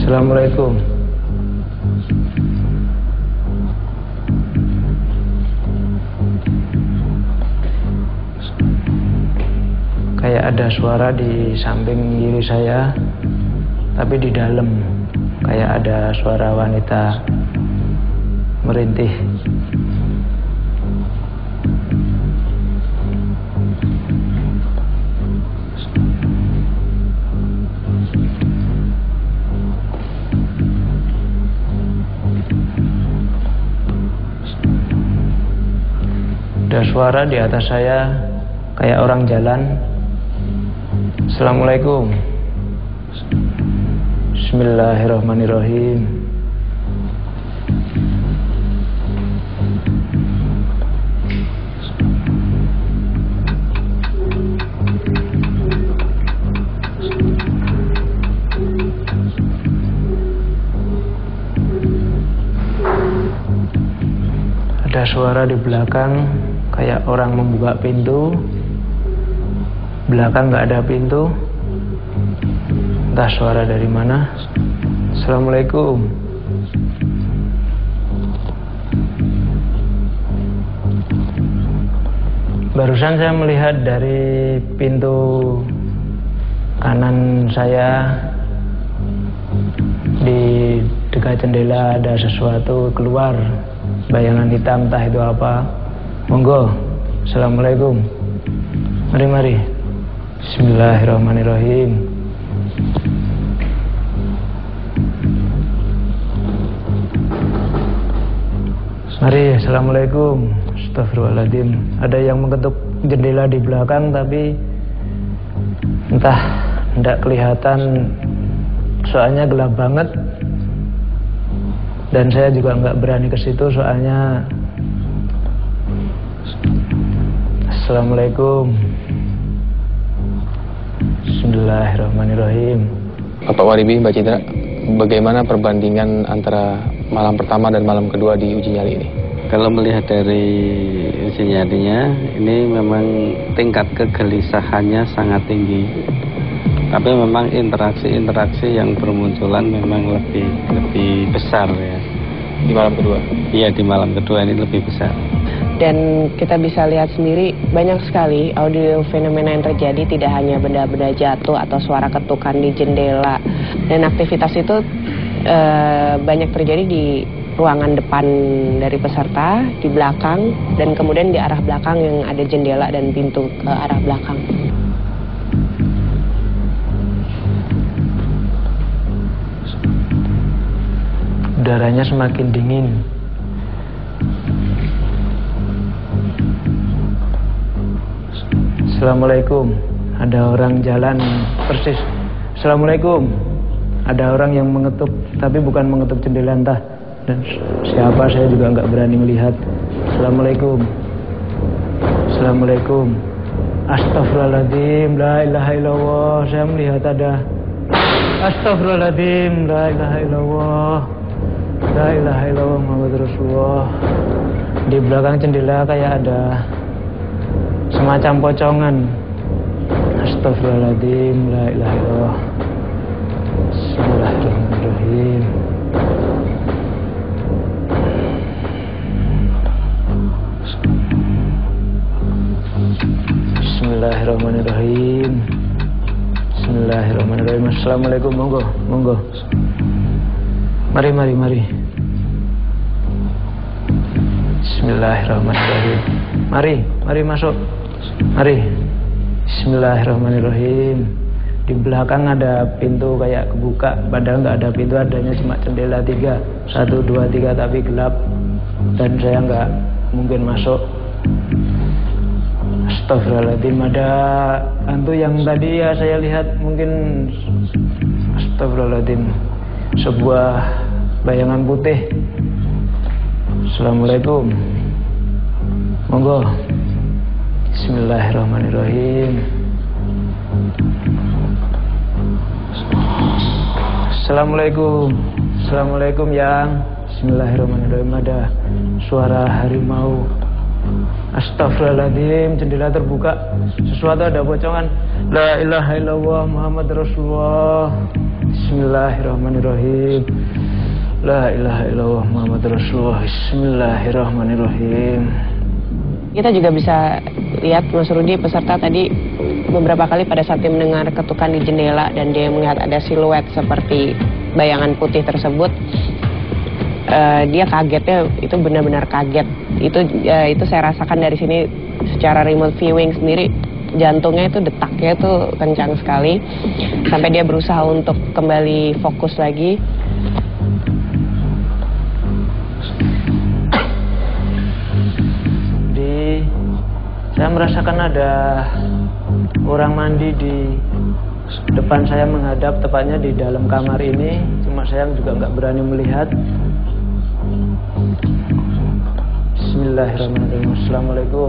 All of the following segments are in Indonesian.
Assalamualaikum. Kayak ada suara di samping kiri saya, tapi di dalam kayak ada suara wanita merintih. Ada suara di atas saya kayak orang jalan. Assalamualaikum. Bismillahirrahmanirrahim. Ada suara di belakang kayak orang membuka pintu. Belakang nggak ada pintu. Entah suara dari mana. Assalamualaikum. Barusan saya melihat dari pintu kanan saya, di dekat jendela ada sesuatu keluar, bayangan hitam, entah itu apa. Monggo. Assalamualaikum. Mari. Bismillahirrahmanirrahim. Mari. Assalamualaikum. Astagfirullahaladzim. Ada yang mengetuk jendela di belakang, tapi entah tidak kelihatan, soalnya gelap banget. Dan saya juga nggak berani ke situ soalnya. Assalamualaikum. Bismillahirrahmanirrahim. Bapak Waribi, Mbak Citra, bagaimana perbandingan antara malam pertama dan malam kedua di uji nyali ini? Kalau melihat dari uji nyalinya, ini memang tingkat kegelisahannya sangat tinggi. Tapi memang interaksi yang bermunculan memang lebih besar ya. Di malam kedua? Iya, di malam kedua ini lebih besar. Dan kita bisa lihat sendiri banyak sekali audio fenomena yang terjadi, tidak hanya benda-benda jatuh atau suara ketukan di jendela. Dan aktivitas itu banyak terjadi di ruangan depan dari peserta, di belakang, dan kemudian di arah belakang yang ada jendela dan pintu ke arah belakang. Udaranya semakin dingin. Assalamualaikum. Ada orang jalan persis. Assalamualaikum. Ada orang yang mengetuk, tapi bukan mengetuk jendela, entah dan siapa, saya juga nggak berani melihat. Assalamualaikum. Assalamualaikum. Astagfirullahaladzim. La ilaha illallah. Saya melihat ada. Astagfirullahaladzim. La ilaha illallah. La ilaha illallah Muhammad Rasulullah. Di belakang jendela kayak ada semacam pocongan. Astagfirullahaladzim. La ilaha illallah. Bismillahirrahmanirrahim. Bismillahirrahmanirrahim. Bismillahirrahmanirrahim. Assalamualaikum. Monggo. Mari. Bismillahirrahmanirrahim. Mari masuk. Mari. Bismillahirrahmanirrahim. Di belakang ada pintu kayak kebuka, padahal nggak ada pintu, adanya cuma jendela 3. 1, 2, 3, tapi gelap. Dan saya nggak mungkin masuk. Astagfirullahaladzim. Ada hantu yang tadi ya saya lihat, mungkin astagfirullahaladzim, sebuah bayangan putih. Assalamualaikum. Monggo. Bismillahirrahmanirrahim. Assalamualaikum yang. Bismillahirrahmanirrahim. Ada suara harimau. Astagfirullahaladzim. Jendela terbuka, sesuatu ada pocongan. La ilaha illallah Muhammad Rasulullah. Bismillahirrahmanirrahim. La ilaha illallah Muhammadur Rasulullah. Bismillahirrahmanirrahim. Kita juga bisa lihat Mas Rudi peserta tadi beberapa kali pada saat dia mendengar ketukan di jendela dan dia melihat ada siluet seperti bayangan putih tersebut, dia kagetnya itu benar-benar kaget. Itu saya rasakan dari sini secara remote viewing sendiri, jantungnya itu detaknya itu kencang sekali sampai dia berusaha untuk kembali fokus lagi. Saya merasakan ada orang mandi di depan saya menghadap, tepatnya di dalam kamar ini. Cuma saya juga nggak berani melihat. Bismillahirrahmanirrahim. Assalamualaikum.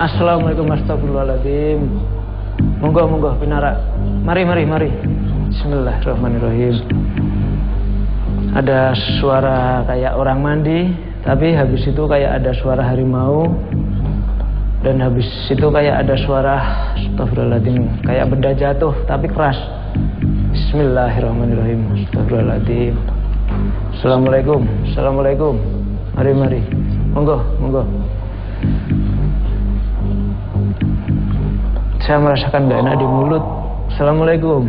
Assalamualaikum, astagfirullahaladzim. Monggo pinara. Mari. Bismillahirrahmanirrahim. Ada suara kayak orang mandi, tapi habis itu kayak ada suara harimau. Dan habis itu kayak ada suara astagfirullahaladzim, kayak benda jatuh tapi keras. Bismillahirrahmanirrahim. Astagfirullahaladzim. Assalamualaikum. Mari. Monggo. Saya merasakan gak enak di mulut. Assalamualaikum.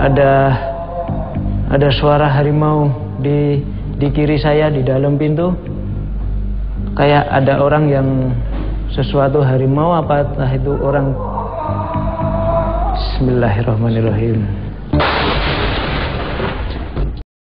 Ada suara harimau di kiri saya di dalam pintu. Kayak ada orang yang sesuatu harimau apa entah itu orang. Bismillahirrahmanirrahim.